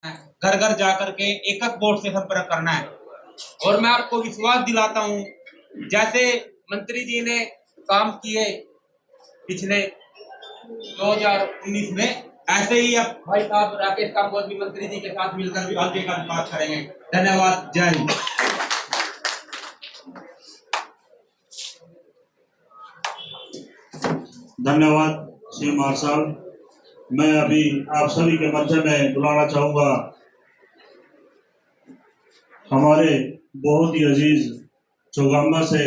घर घर जाकर के एक एक वोट से संपर्क करना है। और मैं आपको विश्वास दिलाता हूं, जैसे मंत्री जी ने काम किए पिछले 2019 में, ऐसे ही अब भाई साहब राकेश कांबोज भी मंत्री जी के साथ मिलकर भी आगे का विकास करेंगे। धन्यवाद। जय हिंद। धन्यवाद श्री मार्शल। मैं अभी आप सभी के मध्य में बुलाना चाहूंगा हमारे बहुत ही अजीज चौगामा से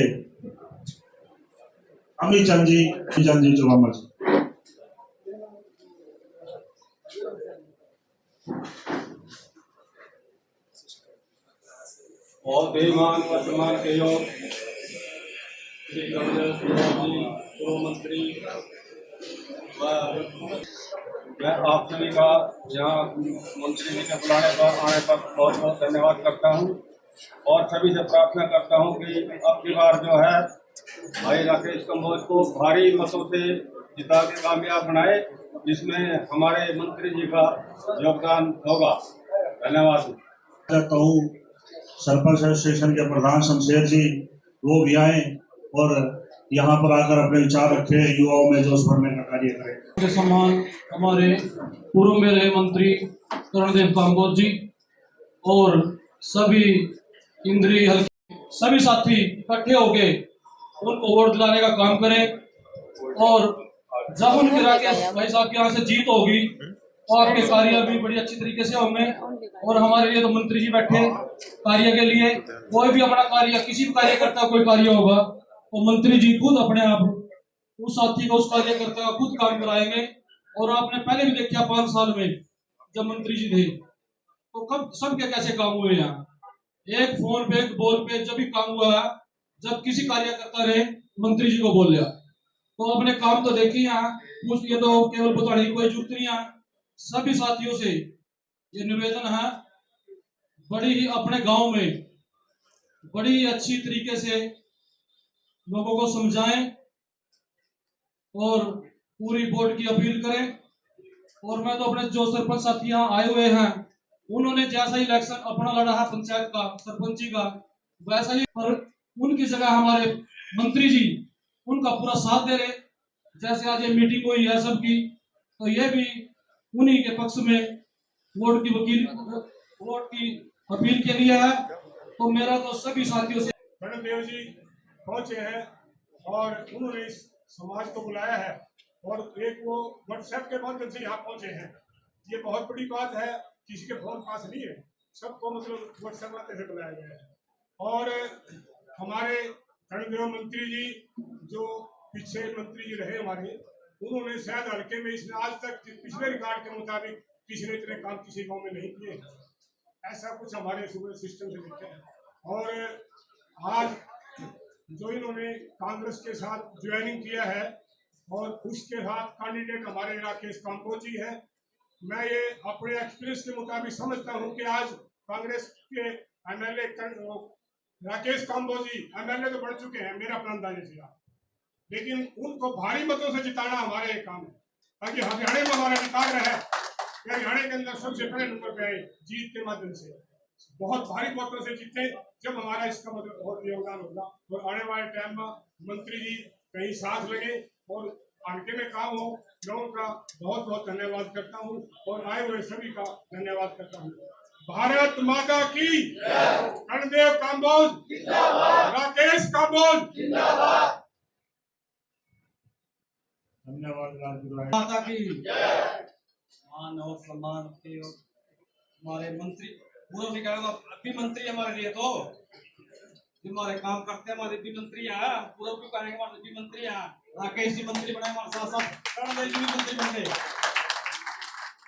अमित चंद जी चौगामा जी। और बेईमान वर्तमान के योग श्री कमलेश जी पूर्व मंत्री, मैं आप सभी का यहाँ मंत्री जी के बुलाने पर आने पर बहुत बहुत धन्यवाद करता हूँ और सभी से प्रार्थना करता हूँ कि अब की बार जो है भाई राकेश कंबोज को भारी मतों से जिता के कामयाब बनाए, जिसमें हमारे मंत्री जी का योगदान होगा। धन्यवाद। सरपंच एसोसिएशन के प्रधान शमशेर जी वो भी आए और यहाँ पर आकर अपने विचार रखे, युवाओं में जोश भरने का कार्य करें। सम्मान हमारे पूर्व में रहे मंत्री करणदेव कांबोज जी और सभी इंद्री हल्के सभी साथी इकट्ठे होके उनको वोट दिलाने का काम करें। और जब उनके राकेश भाई साहब के यहाँ से जीत होगी तो आपके कार्य भी बड़ी अच्छी तरीके से होंगे। और हमारे लिए तो मंत्री जी बैठे कार्य के लिए, कोई भी अपना कार्य किसी भी कार्यकर्ता कोई कार्य होगा तो मंत्री जी खुद अपने आप उस साथी को उस कार्यकर्ता का खुद काम कराएंगे। और आपने पहले भी देखा 5 साल में जब मंत्री जी थे तो कब सबके कैसे काम हुए, यहाँ एक फोन पे एक बोल पे जब भी काम हुआ, जब किसी कार्यकर्ता ने मंत्री जी को बोल लिया तो अपने काम तो देखिए। यहाँ कुछ ये तो केवल बताने की कोई जरूरत नहीं है। सभी साथियों से ये निवेदन है, बड़ी ही अपने गांव में बड़ी अच्छी तरीके से लोगों को समझाएं और पूरी बोर्ड की अपील करें। और मैं तो अपने जो सरपंच साथी यहाँ आए हुए हैं उन्होंने जैसा ही इलेक्शन अपना लड़ा है पंचायत का सरपंची का, वैसा ही पर उनकी जगह हमारे मंत्री जी उनका पूरा साथ दे रहे। जैसे आज ये मीटिंग हुई है सबकी, तो ये भी उन्हीं के पक्ष में वोट की अपील के लिए है। तो मेरा तो सभी साथियों से करणदेव जी पहुंचे हैं और उन्होंने इस समाज को बुलाया है और एक वो व्हाट्सएप के माध्यम से यहाँ पहुंचे हैं। ये बहुत बड़ी बात है, किसी के फोन पास नहीं है, सबको मतलब व्हाट्सएप माध्यम से बुलाया गया है। और हमारे करणदेव मंत्री जी जो पीछे मंत्री जी रहे हमारे, उन्होंने शायद हल्के में इसने आज तक पिछले रिकॉर्ड के मुताबिक किसी ने इतने काम किसी गाँव में नहीं किए, ऐसा कुछ हमारे सुबह सिस्टम से देखे हैं। और आज जो इन्होंने कांग्रेस के साथ ज्वाइनिंग किया है और उसके साथ कैंडिडेट हमारे राकेश कांबोज जी है, मैं ये अपने एक्सपीरियंस के मुताबिक समझता हूँ कि आज कांग्रेस के एमएलए राकेश कांबोज जी एमएलए तो बढ़ चुके हैं मेरा अपना अंदाजे से, लेकिन उनको भारी मतों से जिताना हमारे काम है ताकि हरियाणा में हमारा विकास रहे, हरियाणा के अंदर सबसे पहले नंबर पे आए जीत के माध्यम से, बहुत भारी वोटों से जीते, जब हमारा इसका मतलब बहुत योगदान होगा। और आने वाले टाइम में मंत्री जी कहीं साथ लगे और हल्के में काम हो। मैं उनका बहुत बहुत धन्यवाद करता हूँ और आए हुए सभी का धन्यवाद करता हूँ। भारत माता की, करणदेव कांबोज, राकेश कांबोज, धन्यवाद। माता की मान और सम्मान के हमारे मंत्री पूर्व नहीं करेगा, अभी मंत्री हमारे लिए तो हमारे काम करते हैं, हमारे भी मंत्री हैं, पूर्व क्यों करेंगे, हमारे भी मंत्री हैं, राकेश जी मंत्री बने हमारे साथ साथ करणदेव जी भी मंत्री बन गए।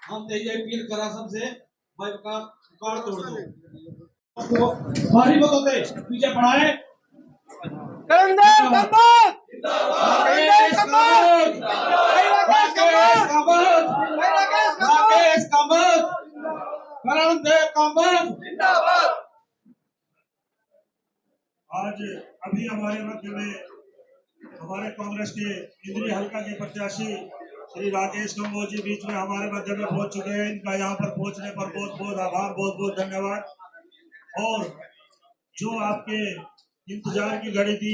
हम तो ये अपील करा सबसे भाई का कार्ड तोड़ दो, भारी बात होते पीछे बढ़ाए। करणदेव कांबोज जिंदाबाद, करणदेव कांबोज राकेश कांबोज, करणदेव कांबोज जिंदाबाद। आज अभी हमारे मध्य में हमारे कांग्रेस के इंद्री हल्का के प्रत्याशी श्री राकेश कंबोज जी बीच में हमारे मध्य में पहुंच चुके हैं। इनका यहाँ पर पहुंचने पर बहुत बहुत आभार, बहुत बहुत धन्यवाद। और जो आपके इंतजार की घड़ी थी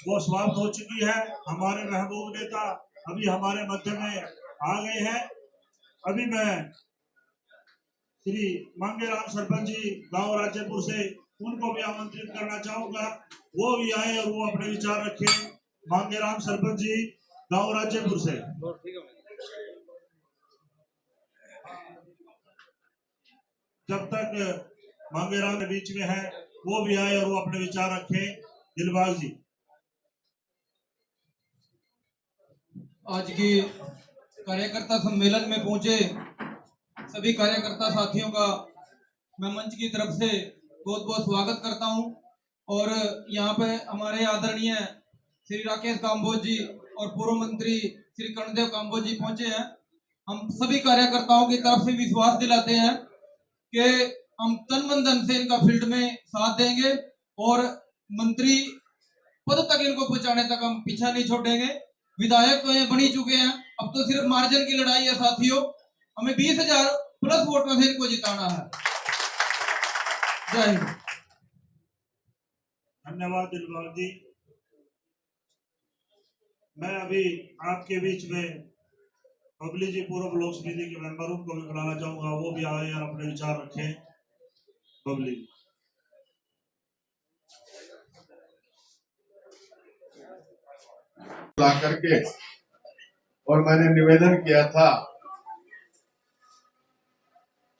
वो समाप्त हो चुकी है। हमारे महबूब नेता अभी हमारे मध्य में आ गए हैं। अभी मैं श्री मांगेराम सरपंच जी गांव राज्यपुर से, उनको भी आमंत्रित करना चाहूंगा, वो भी आए और वो अपने विचार रखें। मांगेराम सरपंच जी गांव राज्यपुर से। जब तक मांगेराम के बीच में है वो भी आए और वो अपने विचार रखें। दिलबाग जी। आज की कार्यकर्ता सम्मेलन में पहुंचे सभी कार्यकर्ता साथियों का मैं मंच की तरफ से बहुत बहुत स्वागत करता हूं। और यहाँ पे हमारे आदरणीय श्री राकेश काम्बोज जी और पूर्व मंत्री श्री कर्णदेव काम्बोज जी पहुंचे हैं। हम सभी कार्यकर्ताओं की तरफ से विश्वास दिलाते हैं कि हम तन मन धन से इनका फील्ड में साथ देंगे और मंत्री पद तक इनको पहुंचाने तक हम पीछा नहीं छोड़ेंगे। विधायक तो ये बनी चुके हैं, अब तो सिर्फ मार्जिन की लड़ाई है साथियों। हमें 20,000 प्लस वोटों से इनको जिताना है। जय हिंद। धन्यवाद दिलबाग जी। मैं अभी आपके बीच में बबली जी पूर्व ब्लॉक समिति के मेंबर उनको भी बुलाना चाहूंगा, वो भी आए और अपने विचार रखें। बबली ला करके, और मैंने निवेदन किया था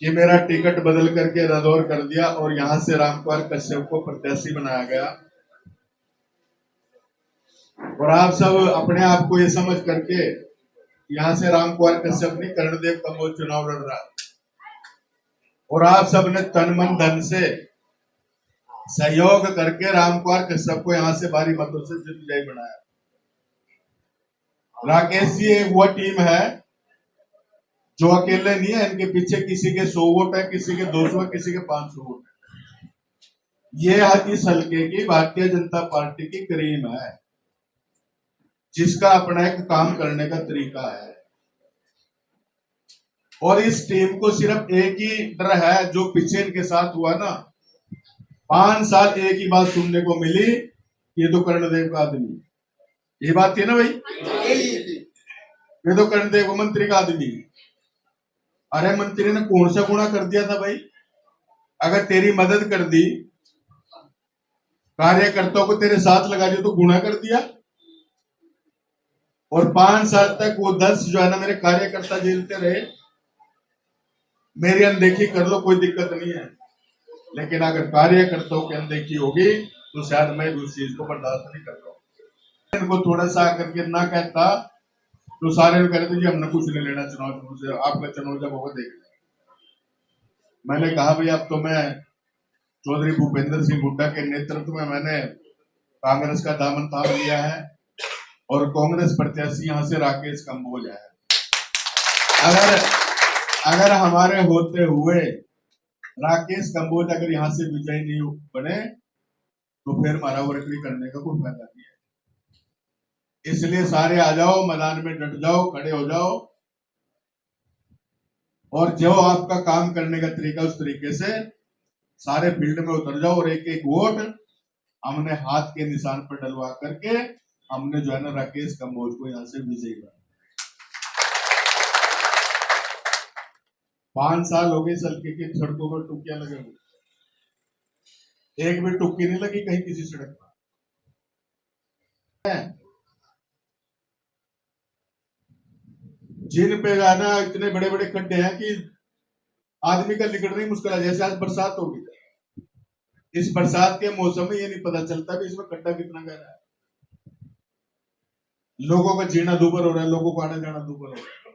कि मेरा टिकट बदल करके रदौर कर दिया और यहां से रामकुमार कश्यप को प्रत्याशी बनाया गया। और आप सब अपने आप को ये समझ करके यहां से रामकुमार कश्यप नहीं, कर्णदेव कंबोज चुनाव लड़ रहा, और आप सब ने तन मन धन से सहयोग करके रामकुमार कश्यप को यहां से भारी मतों से विजयी बनाया। राकेश जी एक वो टीम है जो अकेले नहीं है, इनके पीछे किसी के 100 वोट है, किसी के 200, किसी के 500 वोट है। ये इस हल्के की भारतीय जनता पार्टी की क्रीम है, जिसका अपना एक काम करने का तरीका है। और इस टीम को सिर्फ एक ही डर है, जो पीछे इनके साथ हुआ ना, 5 साल एक ही बात सुनने को मिली, ये तो कर्णदेव का आदमी। ये बात थी ना भाई, ये तो कर्णदेव मंत्री का आदमी। अरे मंत्री ने कौन सा गुना कर दिया था भाई? अगर तेरी मदद कर दी, कार्यकर्ताओं को तेरे साथ लगा दिया, तो गुना कर दिया। और 5 साल तक वो 10 जो है ना मेरे कार्यकर्ता झेलते रहे। मेरी अनदेखी कर लो, कोई दिक्कत नहीं है, लेकिन अगर कार्यकर्ताओं की अनदेखी होगी तो शायद मैं उस चीज को बर्दाश्त नहीं कर पाऊंगा। इनको थोड़ा सा आकर के ना कहता तो सारे लोग कहते जी हमने कुछ नहीं लेना चुनाव से, आपका चुनाव जब होगा देख लेना। मैंने कहा भाई अब तो मैं चौधरी भूपेंद्र सिंह हुड्डा के नेतृत्व में मैंने कांग्रेस का दामन थाम लिया है और कांग्रेस प्रत्याशी यहाँ से राकेश कंबोज है। अगर हमारे होते हुए राकेश कंबोज अगर यहाँ से विजयी नहीं बने तो फिर मारावरकड़ी करने का कोई फायदा नहीं है। इसलिए सारे आ जाओ, मैदान में डट जाओ, खड़े हो जाओ, और जो आपका काम करने का तरीका उस तरीके से सारे फील्ड में उतर जाओ। और एक एक वोट हमने हाथ के निशान पर डलवा करके हमने जो है ना राकेश कंबोज को यहां से विजयी बनाया। 5 साल हो गए सड़क की सड़कों पर टुक्कियां लगे हुए, एक भी टुक्की नहीं लगी कहीं किसी सड़क पर। जिन पे गाना इतने बड़े बड़े खड्डे हैं कि आदमी का निकलना ही मुश्किल है। जैसे आज बरसात होगी, इस बरसात के मौसम में ये नहीं पता चलता कि इसमें खड्डा कितना गहरा है। लोगों का जीना दूभर हो रहा है, लोगों को आना जाना दूभर हो रहा है।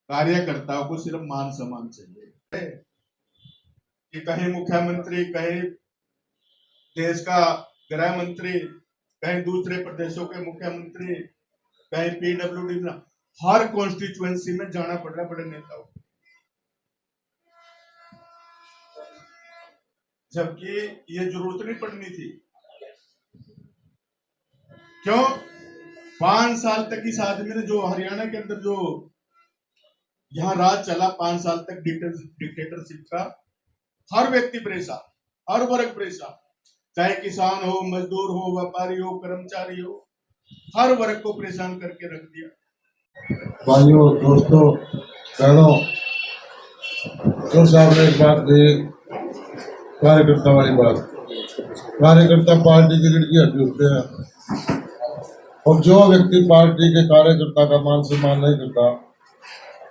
कार्यकर्ताओं को सिर्फ मान सम्मान चाहिए कि कहीं मुख्यमंत्री, कहीं देश का गृह मंत्री, कहीं दूसरे प्रदेशों के मुख्यमंत्री, कहीं पीडब्ल्यूडी, हर कॉन्स्टिट्यूएंसी में जाना पड़ रहा है बड़े नेताओं, जबकि ये जरूरत नहीं पड़नी थी। क्यों? 5 साल तक इस आदमी ने जो हरियाणा के अंदर जो यहाँ राज चला 5 साल तक डिक्टेटरशिप का, हर व्यक्ति परेशान, हर वर्ग परेशान, चाहे किसान हो, मजदूर हो, व्यापारी हो, कर्मचारी हो, हर वर्ग को परेशान करके रख दिया। भाइयों, दोस्तों, बहनों, जो साहब ने एक बात कही, कार्यकर्ता वाली बात। कार्यकर्ता पार्टी की रीढ़ की हड्डी होते हैं, और जो व्यक्ति पार्टी के कार्यकर्ता का मान सम्मान नहीं करता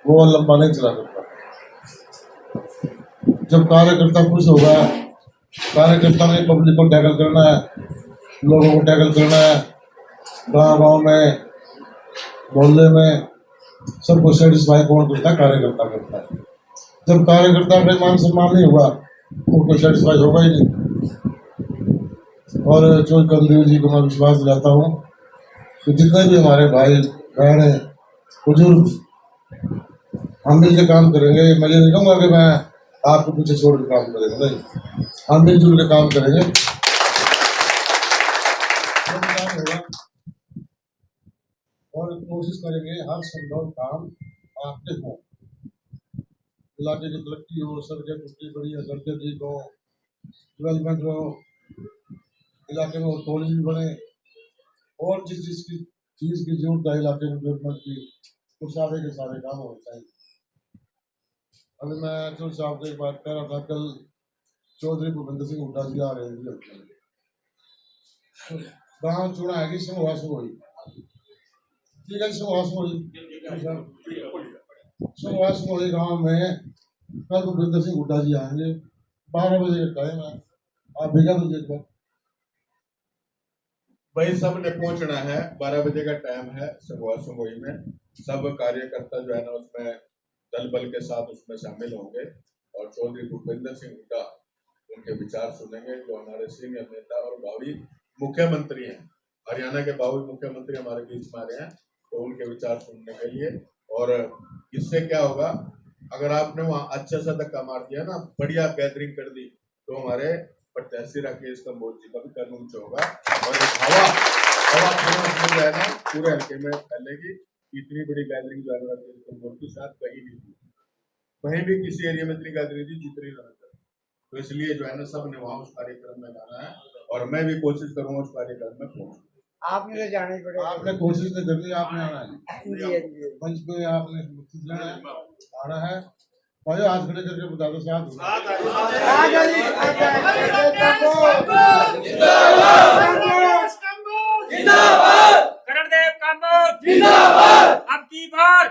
वो लंबा नहीं चला सकता। जब कार्यकर्ता खुश होगा, कार्यकर्ता ने पब्लिक को टैकल करना है, लोगों को टैकल करना है, गाँव में, मोहल्ले में, सबको सेटिस्फाई कौन करता है? कार्यकर्ता करता है। जब कार्यकर्ता का मान सम्मान नहीं होगा तो कोई सेटिस्फाई होगा ही नहीं। और चौधरी कर्मदेव जी को मैं विश्वास दिलाता हूँ कि जितने भी हमारे भाई बहन हैं, बुजुर्ग, हम मिलकर काम करेंगे। मैं ये नहीं कहूँगा कि मैं आपको पीछे छोड़ के काम करेंगे, नहीं, हम मिलजुल के काम करेंगे। और कोशिश करेंगे हर संभव काम आपके हों, इलाके की तरक्की हो, सड़कें टूटी पड़ी है, सड़कें ठीक हो, डेवलपमेंट हो, इलाके में कॉलेज भी बने, और जिस चीज़ की जरूरत है इलाके में डेवलपमेंट की, वो सारे के सारे काम होने चाहिए। अभी मैं चौधरी साहब को एक बात कह रहा था, कल चौधरी भूपेंद्र सिंह हुड्डा जी आ रहे हैं, गाँव चुना है कि समूह हुई, ठीक है, समूह गाँव में कल भूपेंद्र सिंह हुड्डा जी आएंगे, 12 बजे का टाइम है, आप भेजा तो देख लो भाई, सब ने पहुंचना है, 12 बजे का टाइम है। समूही में सब कार्यकर्ता जो है ना उसमें दल बल के साथ उसमें शामिल होंगे, और चौधरी भूपेंद्र सिंह हुड्डा उनके विचार सुनेंगे, जो हमारे सीनियर नेता और भावी मुख्यमंत्री हैं, हरियाणा के भावी मुख्यमंत्री हमारे बीच में आ रहे हैं, तो उनके विचार सुनने के लिए। और इससे क्या होगा, अगर आपने वहाँ अच्छा सा धक्का मार दिया ना, बढ़िया गैदरिंग कर दी, तो हमारे प्रत्याशी राकेश कंबोज जी का भी कदम ऊंचा होगा, और हवा जो है ना पूरे हल्के में फैलेगी। इतनी बड़ी गैदरिंग जो है राकेश कंबोज के साथ कहीं नहीं थी, कहीं भी किसी एरिया में इतनी गैदरिंग थी जितनी नजर। तो इसलिए जो है ना सब ने वहाँ उस कार्यक्रम में जाना है, और मैं भी कोशिश करूंगा उस कार्यक्रम में पहुंचूं। आपने तो जाना ही पड़ेगा। आपने कोशिश नहीं करनी, आपने आना है मंच पे, आपने आना है। भाई हाथ खड़े करके बता दो, साथ करणदेव कामत जिंदाबाद, अब की बार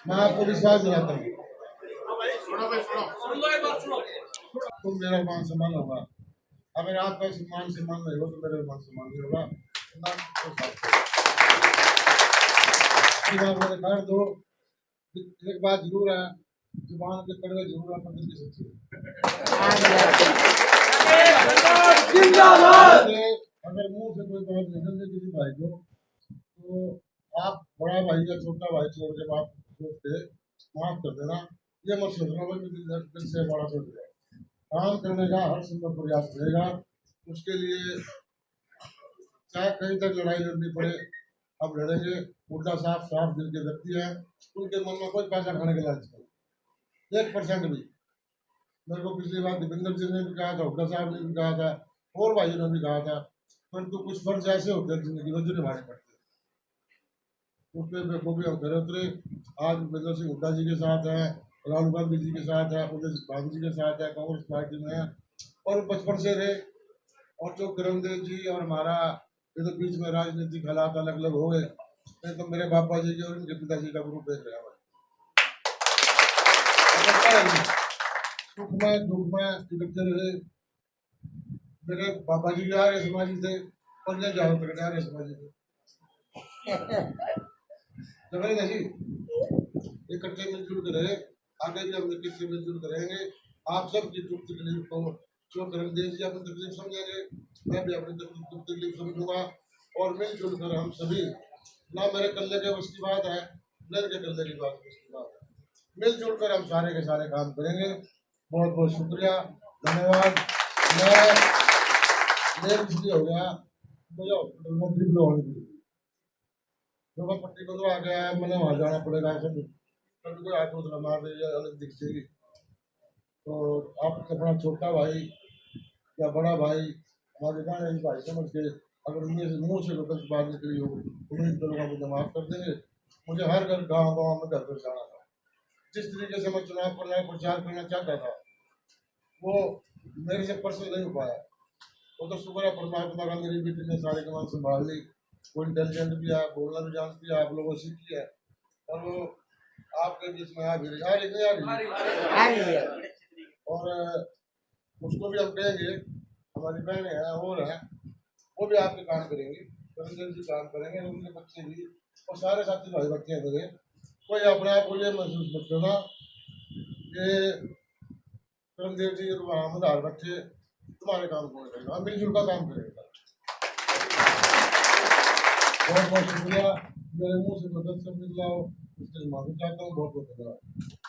मैं आपको विश्वास दिलाता हूँ, तुम मेरा मान सम्मान होगा। अगर आपका मान सम्मान नहीं हो तो मेरा मान सम्मान नहीं होगा। दो एक बात जरूर है, जुबान के कड़वे जरूर है, दिल की सच्ची है। अगर मुंह से कोई बात निकल जाए किसी भाई को, तो आप बड़ा भाई या छोटा भाई छोड़ के बात सोच के माफ कर देना, ये मत सोचना दिल से बड़ा सोच रहा है। काम करने का हर संभव प्रयास रहेगा, उसके लिए चाहे कहीं तक लड़ाई लड़नी पड़े, अब लड़ेंगे। हुड्डा साहब साफ दिल के व्यक्ति है, उनके मन में कोई पैसा खाने के लालच नहीं, 1% भी। मेरे को पिछली बार दीपेंद्र जी ने भी कहा था, हुड्डा साहब ने भी कहा था, और भाइयों ने भी कहा था, परंतु कुछ फर्ज ऐसे होते हैं जिंदगी में जो निभाने पड़ते हैं, उसमें वो भी हम खड़े उतरे। आज भूपेंद्र सिंह हुड्डा जी के साथ हैं, राहुल गांधी जी के साथ है, उदय गांधी जी के साथ है, कांग्रेस पार्टी में है, और बचपन से रहे। और जो कर्मदेव जी और हमारा ये तो बीच में राजनीतिक हालात अलग अलग हो गए, तो मेरे पापा जी के और इनके पिताजी का ग्रुप देख रहे हैं। सुख में दुख में इकट्ठे रहे। मेरे पापा जी भी आर्य समाजी थे, और ले जाओ तक आर्य समाजी थे, समझे जी, इकट्ठे मिलजुल कर रहे। आगे भी हम इकट्ठे मिलजुल करेंगे। आप सबकी दुख तकलीफ को जो कर्मदेव जी अपनी तकलीफ समझेंगे, मैं भी अपनी दुख तकलीफ समझूंगा, और मिलजुल कर हम सभी, ना मेरे कल्ले के बस की बात है, न इनके कल्ले की बात बस की बात है, मिलजुल कर हम सारे के सारे काम करेंगे। बहुत बहुत शुक्रिया, धन्यवाद। मेन इसलिए हो गया, मुझे हॉस्पिटल में ड्रिप लगवानी पड़ी। जब मैं पट्टी बंधवा आ गया, मैंने वहाँ जाना पड़ेगा, कभी कोई आटो उतना मार दे या अलग दिख जाएगी। तो आप अपना छोटा भाई या बड़ा भाई, हमारे बहन भाई समझ के अगर मुँह से गलत बात निकली हो, उन्हीं लोगों का मुझे माफ कर देंगे। मुझे हर घर गाँव में घर घर जाना था। जिस तरीके से मैं चुनाव प्रचार करना चाहता था, वो मेरे से पर्सनल नहीं हो पाया। वो तो शुक्र है परमात्मा का, मेरी बेटी ने सारी कमान संभाल ली। वो इंटेलिजेंट भी है, बोलना भी जानती है, आप लोगों से सीखी है, और वो आपके बीच में आ रही है। और उसको भी हम कहेंगे, हमारी बहनें हैं और हैं, वो भी आपके काम करेंगी, जल्दी काम करेंगे, उनके बच्चे भी और सारे साथी भाई बच्चे हैं। कोई अपने आप को ये महसूस मत करना कि करमदेव जी आधार बच्चे तुम्हारे काम कौन करेगा, हम मिलजुल का काम करेंगे। बहुत बहुत शुक्रिया। मेरे मुंह से गलत शब्द निकला हो उसके लिए माफी चाहता हूँ। बहुत बहुत धन्यवाद।